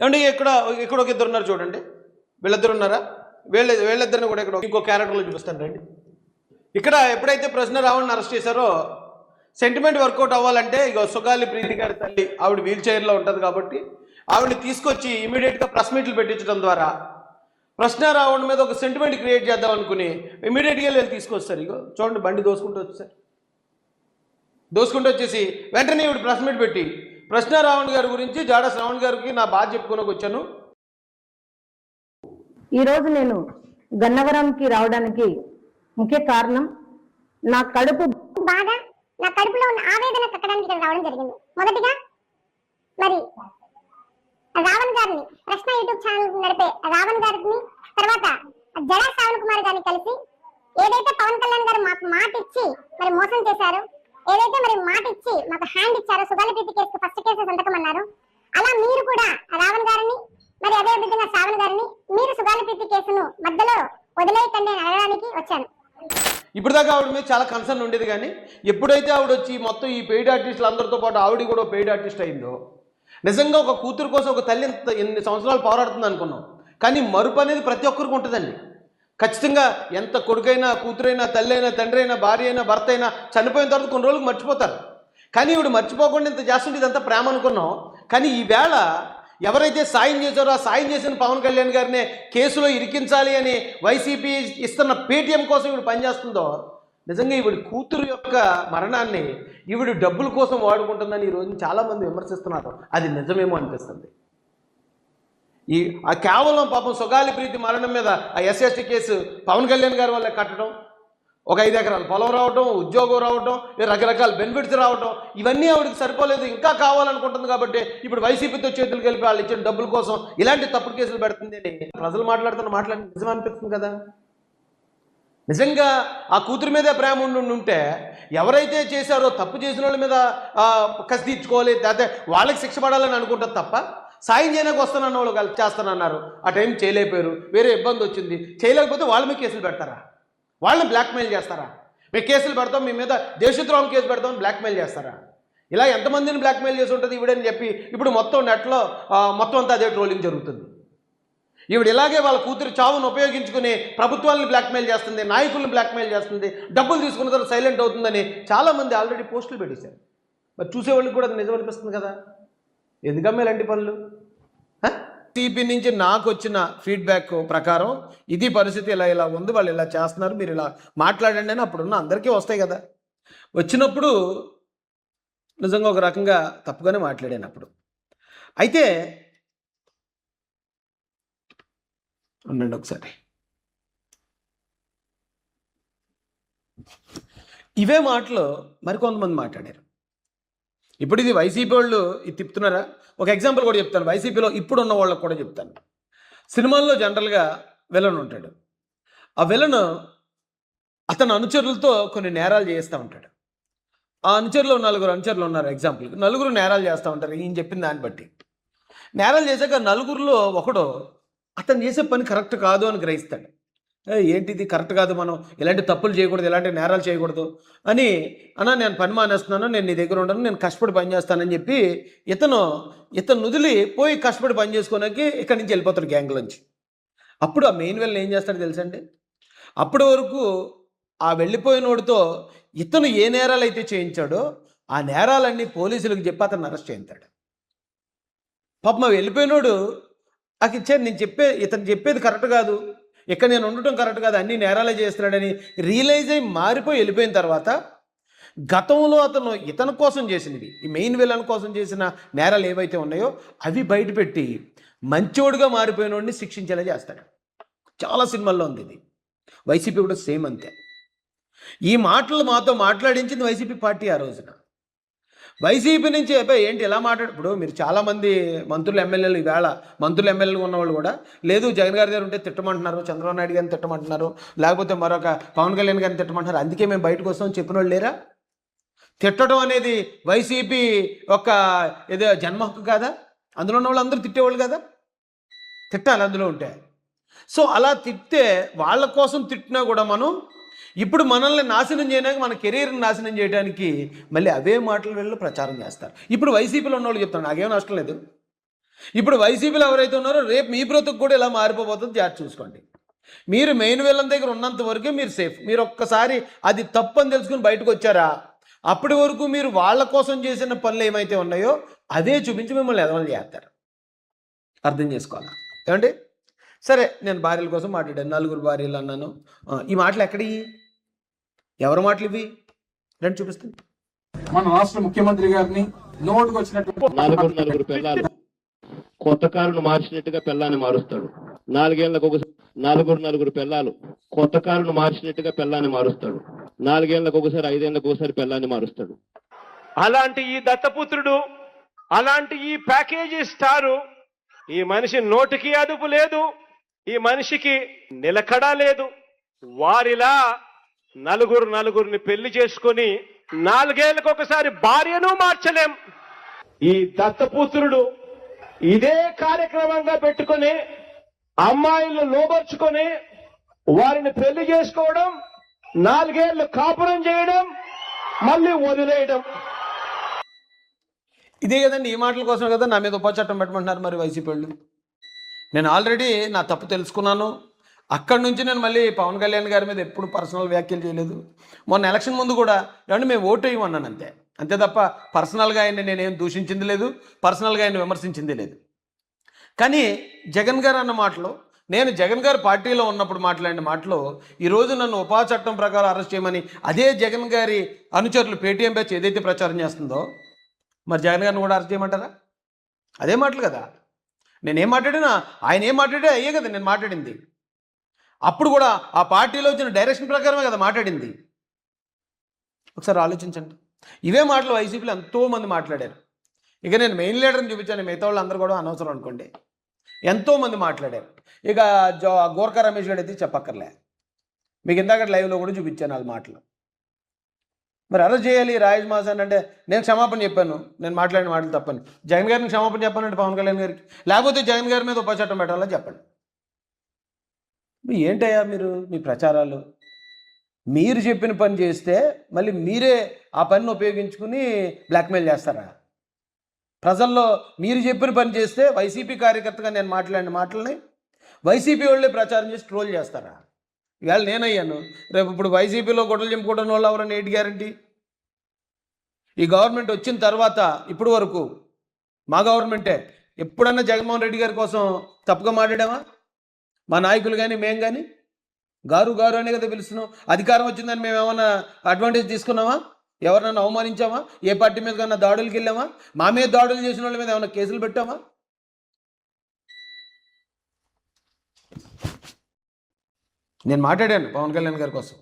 ఏమండి ఇక్కడ ఒక ఇద్దరు ఉన్నారు చూడండి, వీళ్ళిద్దరు ఉన్నారా? వీళ్ళిద్దరిని కూడా ఇక్కడ ఇంకో క్యారెక్టర్లో చూపిస్తాను రండి. ఇక్కడ ఎప్పుడైతే ప్రశ్న రావణ్ని అరెస్ట్ చేశారో సెంటిమెంట్ వర్కౌట్ అవ్వాలంటే ఇక సుగాలి ప్రీతి గారి తల్లి ఆవిడ వీల్ చైర్లో ఉంటుంది కాబట్టి ఆవిడని తీసుకొచ్చి ఇమీడియట్గా ప్రెస్ మీట్లు పెట్టించడం ద్వారా ప్రశ్న రావణ్ మీద ఒక సెంటిమెంట్ క్రియేట్ చేద్దాం అనుకుని ఇమీడియట్గా వీళ్ళు తీసుకొస్తారు. ఇగో చూడండి, బండి దోసుకుంటూ వచ్చేసారు. దోసుకుంటూ వచ్చేసి వెంటనే ఇవిడ ప్రెస్ మీట్ పెట్టి ప్రశ్న రావణ్ గారి గురించి జాడ శ్రావణ్ గారికి నా బాధ చెప్పుకోనకు వచ్చాను. ఈరోజు నేను గన్నవరంకి రావడానికి ముఖ్య కారణం నా కడుపు బాధ, నా కడుపులో ఉన్న ఆవేదన తగ్గడానికి ఇక్కడ రావడం జరిగింది. మొదటిగా మరి రావణ్ గారిని, ప్రశ్న యూట్యూబ్ ఛానల్ నడిపే రావణ్ గారిని, తర్వాత జడా శ్రావణ్ కుమార్ గారిని కలిసి ఏదైతే పవన్ కళ్యాణ్ గారు మాకు మాట ఇచ్చి మరి మోసం చేశారు, ఏదైతే మరి మాట ఇచ్చి మాకు హ్యాండ్ ఇచ్చారో సుగాలి ప్రీతి కేసు ఫస్ట్ కేసు సంతకం అన్నారు, అలా మీరు కూడా రావణ్ గారిని మరి అదే విధంగా శ్రావణ్ గారిని మీరు సుగాలి ప్రీతి కేసును మధ్యలో వదిలేయకండి అని అడగడానికి వచ్చాను. ఇప్పుడు దాకా ఆవిడ మీద చాలా కన్సర్న్ ఉండేది, కానీ ఎప్పుడైతే ఆవిడ వచ్చి మొత్తం ఈ పెయిడ్ ఆర్టిస్టులు అందరితో పాటు ఆవిడ కూడా పెయిడ్ ఆర్టిస్ట్ అయిందో, నిజంగా ఒక కూతురు కోసం ఒక తల్లి ఎన్ని సంవత్సరాలు పోరాడుతుంది అనుకున్నాం. కానీ మరుపు అనేది ప్రతి ఒక్కరికి ఉంటుందండి. ఖచ్చితంగా ఎంత కొడుకైనా, కూతురైనా, తల్లి అయినా, తండ్రి అయినా, భార్య అయినా, భర్త అయినా చనిపోయిన తర్వాత కొన్ని రోజులకు మర్చిపోతారు. కానీ ఇవిడు మర్చిపోకుండా ఇంత చేస్తుంటే ఇదంతా ప్రేమ అనుకున్నాం. కానీ ఈవేళ ఎవరైతే సాయం చేశారో ఆ సాయం చేసిన పవన్ కళ్యాణ్ గారినే కేసులో ఇరికించాలి అని వైసీపీ ఇస్తున్న పేటీఎం కోసం ఇవిడు పనిచేస్తుందో, నిజంగా ఈవిడ కూతురు యొక్క మరణాన్ని ఈవిడ డబ్బుల కోసం వాడుకుంటుందని ఈరోజు చాలామంది విమర్శిస్తున్నారు. అది నిజమేమో అనిపిస్తుంది. కేవలం పాపం సుగాలి ప్రీతి మరణం మీద ఆ ఎస్ఎస్టీ కేసు పవన్ కళ్యాణ్ గారి వల్ల కట్టడం, ఒక 5 ఎకరాల పొలం రావటం, ఉద్యోగం రావటం, రకరకాల బెనిఫిట్స్ రావటం, ఇవన్నీ ఆవిడకి సరిపోలేదు, ఇంకా కావాలనుకుంటుంది. కాబట్టి ఇప్పుడు వైసీపీతో చేతులు కలిపి వాళ్ళు ఇచ్చిన డబ్బుల కోసం ఇలాంటి తప్పుడు కేసులు పెడుతుంది అని ప్రజలు మాట్లాడి నిజం అనిపిస్తుంది కదా. నిజంగా ఆ కూతురు మీదే ప్రేమ ఉంటే ఎవరైతే చేశారో తప్పు చేసిన వాళ్ళ మీద కసి తీర్చుకోవాలి, లేకపోతే వాళ్ళకి శిక్ష పడాలని అనుకుంటారు తప్ప సాయం చేయడానికి వస్తానన్న వాళ్ళు కలిసి చేస్తానన్నారు, ఆ టైం చేయలేకపోయారు, వేరే ఇబ్బంది వచ్చింది, చేయలేకపోతే వాళ్ళ మీద కేసులు పెడతారా? వాళ్ళని బ్లాక్మెయిల్ చేస్తారా? మేము కేసులు పెడతాం, మీ మీద దేశద్రోహం కేసు పెడతామని బ్లాక్మెయిల్ చేస్తారా? ఇలా ఎంతమందిని బ్లాక్మెయిల్ చేసి ఉంటుంది ఈవిడని చెప్పి ఇప్పుడు మొత్తం నెట్లో మొత్తం అంతా అదే ట్రోలింగ్ జరుగుతుంది. ఈవిడ ఇలాగే వాళ్ళ కూతురు చావును ఉపయోగించుకుని ప్రభుత్వాలను బ్లాక్మెయిల్ చేస్తుంది, నాయకులను బ్లాక్మెయిల్ చేస్తుంది, డబ్బులు తీసుకున్న తర్వాత సైలెంట్ అవుతుందని చాలామంది ఆల్రెడీ పోస్టులు పెట్టేశారు. మరి చూసేవాళ్ళకి కూడా అది నిజం అనిపిస్తుంది కదా. ఎందుకమ్మా ఇలాంటి పనులు? టీపీ నుంచి నాకు వచ్చిన ఫీడ్బ్యాక్ ప్రకారం ఇది పరిస్థితి, ఇలా ఉంది, వాళ్ళు ఇలా చేస్తున్నారు, మీరు ఇలా మాట్లాడండి అని అప్పుడున్న అందరికీ వస్తాయి కదా. వచ్చినప్పుడు నిజంగా ఒక రకంగా తప్పుగానే మాట్లాడాను అప్పుడు. అయితే ఉండండి ఒకసారి, ఇవే మాటలు మరికొంతమంది మాట్లాడారు. ఇప్పుడు ఇది వైసీపీ వాళ్ళు ఇది తిప్పుతున్నారా? ఒక ఎగ్జాంపుల్ కూడా చెప్తాను, వైసీపీలో ఇప్పుడు ఉన్న వాళ్ళకు కూడా చెప్తాను. సినిమాల్లో జనరల్గా విలన్ ఉంటాడు. ఆ విలన్ అతని అనుచరులతో కొన్ని నేరాలు చేస్తూ ఉంటాడు. ఆ అనుచరులు 4 అనుచరులు ఉన్నారు, ఎగ్జాంపుల్ 4 నేరాలు చేస్తూ ఉంటారు. ఈయన చెప్పిన దాన్ని బట్టి నేరాలు చేశాక 4లో ఒకడు అతను చేసే పని కరెక్ట్ కాదు అని గ్రహిస్తాడు. ఏంటిది కరెక్ట్ కాదు, మనం ఇలాంటి తప్పులు చేయకూడదు, ఇలాంటి నేరాలు చేయకూడదు అని, నేను పని మానేస్తున్నాను, నేను నీ దగ్గర ఉండను, నేను కష్టపడి పని చేస్తానని చెప్పి ఇతను వదిలి పోయి కష్టపడి పని చేసుకోవడానికి ఇక్కడి నుంచి వెళ్ళిపోతాడు గ్యాంగ్లోంచి. అప్పుడు ఆ మెయిన్ విలన్ ఏం చేస్తాడో తెలుసండి, అప్పటి వరకు ఆ వెళ్ళిపోయినోడితో ఇతను ఏ నేరాలు అయితే చేయించాడో ఆ నేరాలన్నీ పోలీసులకు చెప్పి అతను అరెస్ట్ చేయించాడు. పాపం వెళ్ళిపోయినోడు ఇతను చెప్పేది కరెక్ట్ కాదు, ఇక్కడ నేను ఉండటం కరెక్ట్ కాదు, అన్ని నేరాలే చేస్తున్నాడని రియలైజ్ అయ్యి మారిపోయి వెళ్ళిపోయిన తర్వాత గతంలో ఇతని కోసం చేసినవి, ఈ మెయిన్ విలన్ కోసం చేసిన నేరాలు ఏవైతే ఉన్నాయో అవి బయటపెట్టి మంచోడుగా మారిపోయినోడిని శిక్షించేలా చేస్తాడు. చాలా సినిమాల్లో ఉంది ఇది. వైసీపీ కూడా సేమ్ అంతే. ఈ మాటలు మాతో మాట్లాడించింది వైసీపీ పార్టీ. ఆ రోజున వైసీపీ నుంచి ఏంటి ఎలా ఇప్పుడు మీరు చాలామంది మంత్రులు, ఎమ్మెల్యేలు, ఈవేళ మంత్రులు, ఎమ్మెల్యేలు ఉన్నవాళ్ళు కూడా లేదు జగన్ గారి దగ్గర ఉంటే తిట్టమంటున్నారు, చంద్రబాబు నాయుడు గారిని తిట్టమంటున్నారు, లేకపోతే మరొక పవన్ కళ్యాణ్ గారిని తిట్టమంటున్నారు, అందుకే మేము బయటకు వస్తామని చెప్పిన వాళ్ళు లేరా? తిట్టడం అనేది వైసీపీ ఒక ఏదో జన్మ హక్కు కాదా? అందులో ఉన్న వాళ్ళు అందరూ తిట్టేవాళ్ళు కదా, తిట్టాలి అందులో ఉంటే. సో అలా తిట్టే వాళ్ళ కోసం తిట్టినా కూడా మనం ఇప్పుడు మనల్ని నాశనం చేయడానికి, మన కెరీర్ని నాశనం చేయడానికి మళ్ళీ అవే మాటలు వీళ్ళు ప్రచారం చేస్తారు. ఇప్పుడు వైసీపీలో ఉన్న వాళ్ళు చెప్తాను, నాకేం నష్టం లేదు, ఇప్పుడు వైసీపీలో ఎవరైతే ఉన్నారో రేపు మీ బ్రతుకు కూడా ఇలా మారిపోతుంది, జాగ్రత్త చూసుకోండి. మీరు మెయిన్ విలన్ దగ్గర ఉన్నంత వరకే మీరు సేఫ్. మీరు ఒక్కసారి అది తప్పు అని తెలుసుకుని బయటకు వచ్చారా, అప్పటి వరకు మీరు వాళ్ళ కోసం చేసిన పనులు ఏమైతే ఉన్నాయో అదే చూపించి మిమ్మల్ని ఎదవలు చేస్తారు. అర్థం చేసుకోవాలి ఏమండి? సరే, నేను భార్యల కోసం మాట్లాడాను, 4 భార్యలు అన్నాను. ఈ మాటలు ఎక్కడి, ఎవరి మాటలు ఇవి? రండి చూపిస్తాను. మన రాష్ట్ర ముఖ్యమంత్రి గారిని నోటుకు వచ్చినట్టు నలుగురు పిల్లలు కొత్త కారును మార్చినట్టుగా పిల్లాన్ని మారుస్తాడు. 4 ఏళ్లకు ఒకసారి నలుగురు పిల్లలు కొత్త కారును మార్చినట్టుగా పిల్లాన్ని మారుస్తాడు. 4 ఏళ్లకు ఒకసారి 5 ఏళ్లకు ఒకసారి పిల్లాన్ని మారుస్తాడు. అలాంటి ఈ దత్తపుత్రుడు, అలాంటి ఈ ప్యాకేజీ స్టారు, ఈ మనిషి నోటికి అదుపు లేదు, ఈ మనిషికి నిలకడ లేదు. వారిలా నలుగురిని పెళ్లి చేసుకొని 4 ఏళ్లకు ఒకసారి భార్యను మార్చలేం. ఈ దత్తపుత్రుడు ఇదే కార్యక్రమంగా పెట్టుకొని అమ్మాయిలను లోబర్చుకొని వారిని పెళ్లి చేసుకోవడం, 4 ఏళ్లు కాపురం చేయడం, మళ్ళీ వదిలేయడం. ఇదే కదండి, ఈ మాటల కోసం కదా నా మీద ఉపచట్టం పెట్టమంటున్నారు మరి వైసీపీ వాళ్ళు. నేను ఆల్రెడీ నా తప్పు తెలుసుకున్నాను. అక్కడి నుంచి నేను మళ్ళీ పవన్ కళ్యాణ్ గారి మీద ఎప్పుడు పర్సనల్ వ్యాఖ్యలు చేయలేదు. మొన్న ఎలక్షన్ ముందు కూడా ఏమంటే మేము ఓటు వేయమన్నాను, అంతే తప్ప పర్సనల్గా ఆయన్ని నేనేం దూషించింది లేదు, పర్సనల్గా ఆయన విమర్శించింది లేదు. కానీ జగన్ గారు అన్న మాటలు, నేను జగన్ గారు పార్టీలో ఉన్నప్పుడు మాట్లాడిన మాటలు, ఈరోజు నన్ను ఉపా చట్టం ప్రకారం అరెస్ట్ చేయమని అదే జగన్ గారి అనుచరులు పేటీఎం బ్యాచ్ ఏదైతే ప్రచారం చేస్తుందో, మరి జగన్ గారిని కూడా అరెస్ట్ చేయమంటారా? అదే మాటలు కదా. నేనేం మాట్లాడినా ఆయన ఏం మాట్లాడే అయ్యే కదా నేను మాట్లాడింది. అప్పుడు కూడా ఆ పార్టీలో వచ్చిన డైరెక్షన్ ప్రకారమే కదా మాట్లాడింది. ఒకసారి ఆలోచించండి. ఇవే మాటలు వైసీపీలో ఎంతోమంది మాట్లాడారు. ఇక నేను మెయిన్ లీడర్ని చూపించాను, మిగతా వాళ్ళు అందరూ కూడా అనవసరం అనుకోండి. ఎంతోమంది మాట్లాడారు. ఇక గోర్ఖా రమేష్ గారు అయితే చెప్పక్కర్లే, మీకు ఇందాక లైవ్లో కూడా చూపించాను వాళ్ళ మాటలు. మరి అరెస్ట్ చేయాలి రాజేష్ మాసాన్ అంటే నేను క్షమాపణ చెప్పాను, నేను మాట్లాడిన మాటలు తప్పని. జగన్ గారిని క్షమాపణ చెప్పానంటే పవన్ కళ్యాణ్ గారికి, లేకపోతే జగన్ గారి మీద ఉపచట్టం పెట్టాలో చెప్పండి. ఏంటయ్యా మీరు మీ ప్రచారాలు? మీరు చెప్పిన పని చేస్తే మళ్ళీ మీరే ఆ పనిని ఉపయోగించుకుని బ్లాక్మెయిల్ చేస్తారా? ప్రజల్లో మీరు చెప్పిన పని చేస్తే వైసీపీ కార్యకర్తగా నేను మాట్లాడిన మాటలని వైసీపీ వాళ్ళే ప్రచారం చేసి ట్రోల్ చేస్తారా? ఇవాళ నేనయ్యాను, రేపు ఇప్పుడు వైసీపీలో గొడవలు చెంపుకోవడం వాళ్ళు ఎవరన్నా ఏంటి గ్యారంటీ? ఈ గవర్నమెంట్ వచ్చిన తర్వాత ఇప్పుడు వరకు మా గవర్నమెంటే ఎప్పుడన్నా జగన్మోహన్ రెడ్డి గారి కోసం తప్పుగా మాట్లాడామా? మా నాయకులు కానీ మేము కానీ గారు అనే కదా పిలుస్తున్నాం. అధికారం వచ్చిందని మేము ఏమన్నా అడ్వాంటేజ్ తీసుకున్నామా? ఎవరినన్నా అవమానించామా? ఏ పార్టీ మీద కన్నా దాడులకు వెళ్ళామా? మా మీద దాడులు చేసిన వాళ్ళ మీద ఏమైనా కేసులు పెట్టామా? నేను మాట్లాడాను పవన్ కళ్యాణ్ గారి కోసం,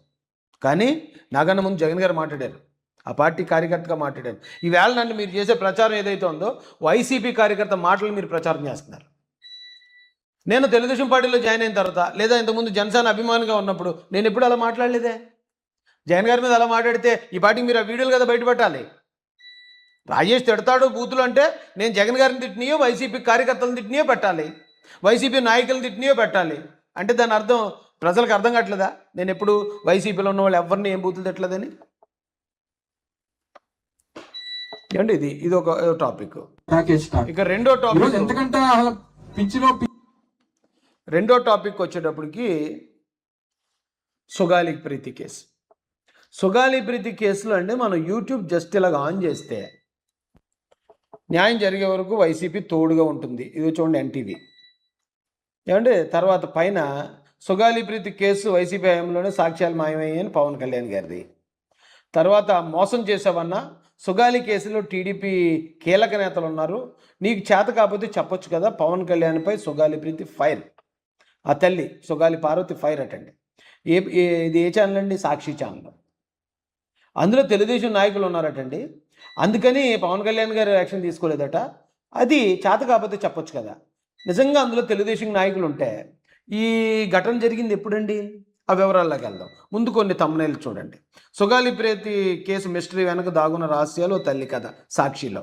కానీ నాకన్నా ముందు జగన్ గారు మాట్లాడారు, ఆ పార్టీ కార్యకర్తగా మాట్లాడాను. ఈవేళ నన్ను మీరు చేసే ప్రచారం ఏదైతే ఉందో వైసీపీ కార్యకర్త మాటలు మీరు ప్రచారం చేస్తున్నారు. నేను తెలుగుదేశం పార్టీలో జాయిన్ అయిన తర్వాత, లేదా ఇంతకుముందు జనసేన అభిమానిగా ఉన్నప్పుడు నేను ఎప్పుడు అలా మాట్లాడలేదే. జగన్ గారి మీద అలా మాట్లాడితే ఈ పార్టీకి మీరు ఆ వీడియోలు కదా బయటపెట్టాలి. రాజేష్ తిడతాడు బూతులు అంటే నేను జగన్ గారిని తిట్టినయో వైసీపీ కార్యకర్తలను తిట్టినయో పెట్టాలి, వైసీపీ నాయకులను తిట్టినయో పెట్టాలి. అంటే దాని అర్థం ప్రజలకు అర్థం కావట్లేదా నేను ఎప్పుడు వైసీపీలో ఉన్న వాళ్ళు ఎవరిని ఏం బూతులు తిట్టలేదని? ఏమండి ఇది ఒక టాపిక్. ఇక రెండో టాపిక్ వచ్చేటప్పటికి సుగాలి ప్రీతి కేసు. సుగాలి ప్రీతి కేసులో అంటే మనం యూట్యూబ్ జస్ట్ ఇలాగ ఆన్ చేస్తే న్యాయం జరిగే వరకు వైసీపీ తోడుగా ఉంటుంది. ఇది చూడండి ఎన్టీవీ. ఏమంటే తర్వాత పైన సుగాలి ప్రీతి కేసు వైసీపీ హయాంలోనే సాక్ష్యాలు మాయమయ్యాయని పవన్ కళ్యాణ్ గారిది. తర్వాత మోసం చేసావన్నా సుగాలి కేసులో టీడీపీ కీలక నేతలు ఉన్నారు, నీకు చేత కాకపోతే చెప్పొచ్చు కదా, పవన్ కళ్యాణ్పై సుగాలి ప్రీతి ఫైర్. ఆ తల్లి సుగాలి పార్వతి ఫైర్ అటండి. ఇది ఏ ఛానల్ అండి? సాక్షి ఛానల్. అందులో తెలుగుదేశం నాయకులు ఉన్నారటండి, అందుకని పవన్ కళ్యాణ్ గారు యాక్షన్ తీసుకోలేదట. అది చేత కాకపోతే చెప్పొచ్చు కదా. నిజంగా అందులో తెలుగుదేశం నాయకులు ఉంటే ఈ ఘటన జరిగింది ఎప్పుడండి? ఆ వివరాల్లోకి వెళ్దాం. ముందు కొన్ని తమ్మునేలు చూడండి. సుగాలి ప్రీతి కేసు మిస్టరీ వెనక దాగున్న రహస్యాలు తల్లి కథ సాక్షిలో.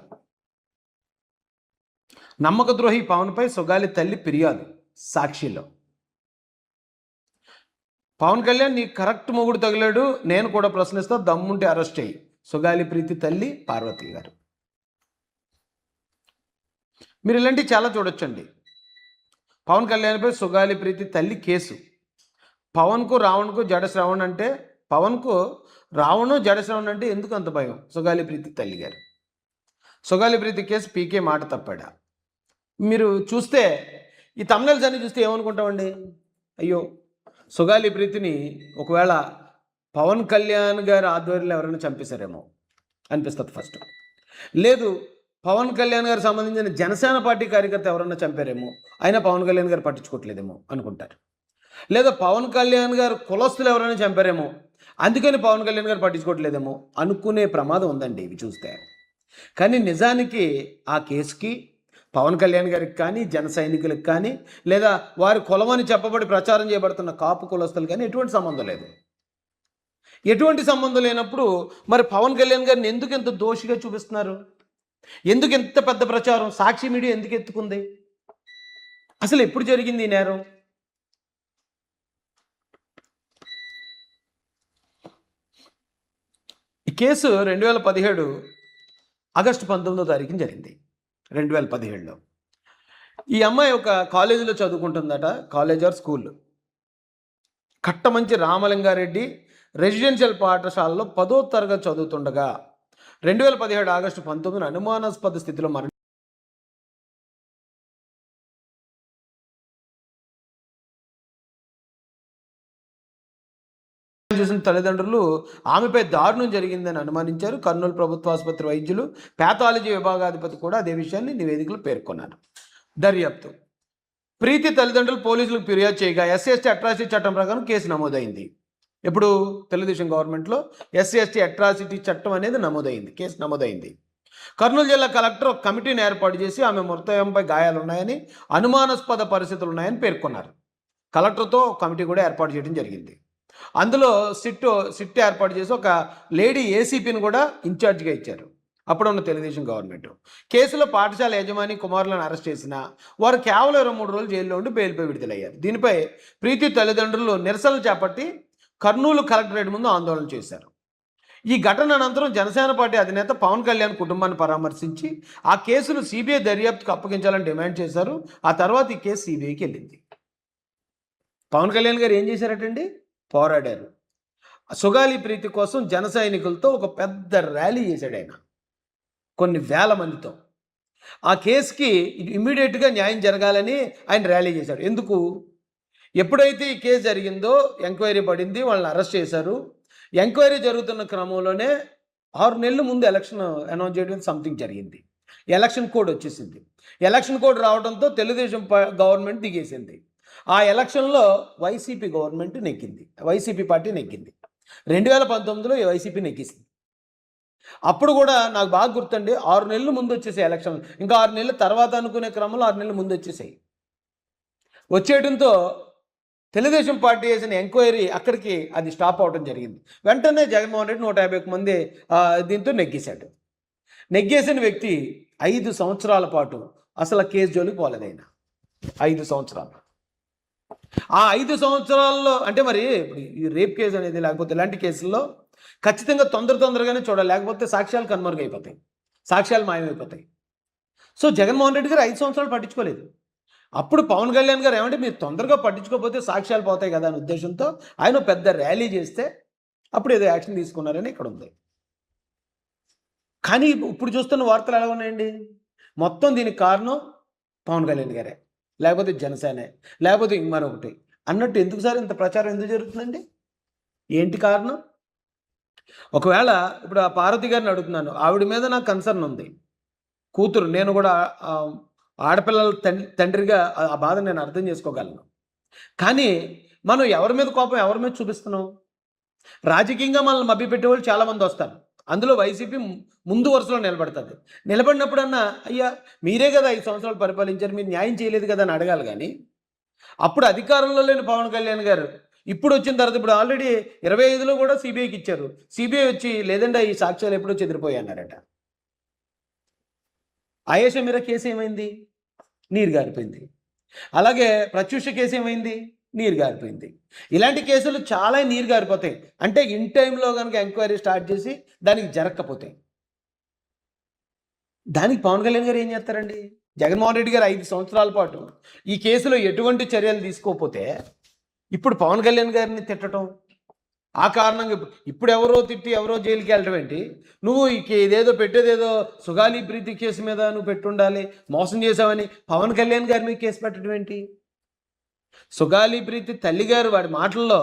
నమ్మక ద్రోహి పవన్పై సుగాలి తల్లి ఫిర్యాదు సాక్షిలో. పవన్ కళ్యాణ్ నీకు కరెక్ట్ మొగుడు తగిలాడు, నేను కూడా ప్రశ్నిస్తా, దమ్ముంటే అరెస్ట్ అయ్యి సుగాలి ప్రీతి తల్లి పార్వతి గారు. మీరు ఇలాంటివి చాలా చూడొచ్చండి. పవన్ కళ్యాణ్పై సుగాలి ప్రీతి తల్లి కేసు. పవన్కు రావణ్కు జడ శ్రవణ్ అంటే, పవన్కు రావణు జడ శ్రవణ్ అంటే ఎందుకు అంత భయం? సుగాలి ప్రీతి తల్లి గారు. సుగాలి ప్రీతి కేసు పీకే మాట తప్పాడా? మీరు చూస్తే ఈ తమ్నెల్స్ అన్ని చూస్తే ఏమనుకుంటామండి? అయ్యో, సుగాలి ప్రీతిని ఒకవేళ పవన్ కళ్యాణ్ గారి ఆధ్వర్యంలో ఎవరైనా చంపేశారేమో అనిపిస్తుంది ఫస్ట్. లేదు, పవన్ కళ్యాణ్ గారికి సంబంధించిన జనసేన పార్టీ కార్యకర్త ఎవరన్నా చంపారేమో, అయినా పవన్ కళ్యాణ్ గారు పట్టించుకోవట్లేదేమో అనుకుంటారు. లేదా పవన్ కళ్యాణ్ గారు కులస్తులు ఎవరైనా చంపారేమో, అందుకని పవన్ కళ్యాణ్ గారు పట్టించుకోవట్లేదేమో అనుకునే ప్రమాదం ఉందండి ఇవి చూస్తే. కానీ నిజానికి ఆ కేసుకి పవన్ కళ్యాణ్ గారికి కానీ, జన సైనికులకు కానీ, లేదా వారి కులమని చెప్పబడి ప్రచారం చేయబడుతున్న కాపు కులస్తులు కానీ ఎటువంటి సంబంధం లేదు. ఎటువంటి సంబంధం లేనప్పుడు మరి పవన్ కళ్యాణ్ గారిని ఎందుకు ఎంత దోషిగా చూపిస్తున్నారు? ఎందుకు ఎంత పెద్ద ప్రచారం? సాక్షి మీడియా ఎందుకు ఎత్తుకుంది? అసలు ఎప్పుడు జరిగింది ఈ నేరం? ఈ కేసు 2017 ఆగస్టు 19వ తారీఖున జరిగింది. 2017లో ఈ అమ్మాయి ఒక కాలేజీలో చదువుకుంటుందట, college or school. Kattamanchi Ramalingareddy residential పాఠశాలలో 10వ తరగతి చదువుతుండగా 2017 ఆగస్టు 19న అనుమానాస్పద స్థితిలో చూసిన తల్లిదండ్రులు ఆమెపై దారుణం జరిగిందని అనుమానించారు. కర్నూలు ప్రభుత్వ ఆసుపత్రి వైద్యులు, ప్యాథాలజీ విభాగాధిపతి కూడా అదే విషయాన్ని నివేదికలు పేర్కొన్నారు. దర్యాప్తు. ప్రీతి తల్లిదండ్రులు పోలీసులకు ఫిర్యాదు చేయగా ఎస్సీ అట్రాసిటీ చట్టం ప్రకారం కేసు నమోదైంది. ఇప్పుడు తెలుగుదేశం గవర్నమెంట్లో ఎస్సీ అట్రాసిటీ చట్టం అనేది నమోదైంది, కేసు నమోదైంది. కర్నూలు జిల్లా కలెక్టర్ ఒక కమిటీని ఏర్పాటు చేసి ఆమె మృతదేహంపై గాయాలున్నాయని, అనుమానాస్పద పరిస్థితులు ఉన్నాయని పేర్కొన్నారు. కలెక్టర్తో కమిటీ కూడా ఏర్పాటు చేయడం జరిగింది. అందులో సిట్ ఏర్పాటు చేసి ఒక లేడీ ఏసీపీని కూడా ఇన్ఛార్జిగా ఇచ్చారు అప్పుడున్న తెలుగుదేశం గవర్నమెంట్. కేసులో పాఠశాల యజమాని కుమారులను అరెస్ట్ చేసిన వారు కేవలం 23 రోజులు జైల్లో ఉండి బెయిల్పై విడుదలయ్యారు. దీనిపై ప్రీతి తల్లిదండ్రులు నిరసనలు చేపట్టి కర్నూలు కలెక్టరేట్ ముందు ఆందోళన చేశారు. ఈ ఘటన అనంతరం జనసేన పార్టీ అధినేత పవన్ కళ్యాణ్ కుటుంబాన్ని పరామర్శించి ఆ కేసును సిబిఐ దర్యాప్తుకు అప్పగించాలని డిమాండ్ చేశారు. ఆ తర్వాత ఈ కేసు సిబిఐకి వెళ్ళింది. పవన్ కళ్యాణ్ గారు ఏం చేశారటండి? పోరాడారు. సుగాలి ప్రీతి కోసం జన సైనికులతో ఒక పెద్ద ర్యాలీ చేశాడు ఆయన, కొన్ని వేల మందితో. ఆ కేసుకి ఇమ్మీడియట్గా న్యాయం జరగాలని ఆయన ర్యాలీ చేశాడు. ఎందుకు? ఎప్పుడైతే ఈ కేసు జరిగిందో ఎంక్వైరీ పడింది, వాళ్ళని అరెస్ట్ చేశారు. ఎంక్వైరీ జరుగుతున్న క్రమంలోనే 6 నెలల ముందు ఎలక్షన్ అనౌన్స్ చేయడం సంథింగ్ జరిగింది. ఎలక్షన్ కోడ్ వచ్చేసింది. ఎలక్షన్ కోడ్ రావడంతో తెలుగుదేశం గవర్నమెంట్ దిగేసింది. ఆ ఎలక్షన్లో వైసీపీ గవర్నమెంట్ నెగ్గింది, వైసీపీ పార్టీ నెగ్గింది. 2019లో వైసీపీ నెగ్గిసింది. అప్పుడు కూడా నాకు బాగా గుర్తండి, 6 నెలలు ముందు వచ్చేసాయి ఎలక్షన్. ఇంకా 6 నెలల తర్వాత అనుకునే క్రమంలో 6 నెలల ముందు వచ్చేసాయి. వచ్చేయడంతో తెలుగుదేశం పార్టీ చేసిన ఎంక్వైరీ అక్కడికి అది స్టాప్ అవడం జరిగింది. వెంటనే జగన్మోహన్ రెడ్డి 150 మంది దీంతో నెగ్గేశాడు. నెగ్గేసిన వ్యక్తి 5 సంవత్సరాల పాటు అసలు కేసు జోలికి పోలేదు ఆయన. 5 సంవత్సరాలు. ఆ 5 సంవత్సరాల్లో అంటే మరి ఈ రేప్ కేసు అనేది లేకపోతే ఇలాంటి కేసుల్లో ఖచ్చితంగా తొందరగానే చూడాలి, లేకపోతే సాక్ష్యాలు కనుమరుగైపోతాయి, సాక్ష్యాలు మాయమైపోతాయి. సో జగన్మోహన్ రెడ్డి గారు 5 సంవత్సరాలు పట్టించుకోలేదు. అప్పుడు పవన్ కళ్యాణ్ గారు ఏమంటే మీరు తొందరగా పట్టించుకోకపోతే సాక్ష్యాలు పోతాయి కదా అనే ఉద్దేశంతో ఆయన పెద్ద ర్యాలీ చేస్తే అప్పుడు ఏదో యాక్షన్ తీసుకున్నారని ఇక్కడ ఉంది. కానీ ఇప్పుడు చూస్తున్న వార్తలు ఎలా ఉన్నాయండి? మొత్తం దీనికి కారణం పవన్ కళ్యాణ్ గారే, లేకపోతే జనసేనే, లేకపోతే మరొకటి అన్నట్టు. ఎందుకు సార్ ఇంత ప్రచారం ఎందుకు జరుగుతుందండి? ఏంటి కారణం? ఒకవేళ ఇప్పుడు ఆ పార్వతి గారిని అడుగుతున్నాను, ఆవిడ మీద నాకు కన్సర్న్ ఉంది, కూతురు. నేను కూడా ఆడపిల్లల తండ్రిగా ఆ బాధ నేను అర్థం చేసుకోగలను. కానీ మనం ఎవరి మీద కోపం ఎవరి మీద చూపిస్తున్నాం? రాజకీయంగా మనల్ని మభ్యపెట్టేవాళ్ళు చాలామంది వస్తారు. అందులో వైసీపీ ముందు వరుసలో నిలబడుతుంది. నిలబడినప్పుడన్నా అయ్యా మీరే కదా 5 సంవత్సరాలు పరిపాలించారు, మీరు న్యాయం చేయలేదు కదా అని అడగాలి. కానీ అప్పుడు అధికారంలో లేని పవన్ కళ్యాణ్ గారు ఇప్పుడు వచ్చిన తర్వాత ఇప్పుడు ఆల్రెడీ 25లో కూడా సిబిఐకి ఇచ్చారు. సిబిఐ వచ్చి లేదంటే ఈ సాక్ష్యాలు ఎప్పుడో చెదిరిపోయి అన్నారట. ఆయేషా మీరా కేసు ఏమైంది? నీరు గారిపోయింది. అలాగే ప్రత్యూష కేసు ఏమైంది? నీరు గారిపోయింది. ఇలాంటి కేసులు చాలా నీరు గారిపోతాయి. అంటే ఇన్ టైంలో కనుక ఎంక్వైరీ స్టార్ట్ చేసి దానికి జరగకపోతాయి. దానికి పవన్ కళ్యాణ్ గారు ఏం చేస్తారండి? జగన్మోహన్ రెడ్డి గారు 5 సంవత్సరాల పాటు ఈ కేసులో ఎటువంటి చర్యలు తీసుకోకపోతే ఇప్పుడు పవన్ కళ్యాణ్ గారిని తిట్టడం, ఆ కారణంగా ఇప్పుడు ఎవరో తిట్టి ఎవరో జైలుకి వెళ్ళటం ఏంటి? నువ్వు ఇదేదో పెట్టేదేదో సుగాలి ప్రీతి కేసు మీద నువ్వు పెట్టుండాలి, మోసం చేసావని పవన్ కళ్యాణ్ గారి మీద కేసు పెట్టడం ఏంటి? సుగాలి ప్రీతి తల్లి గారు వాడి మాటల్లో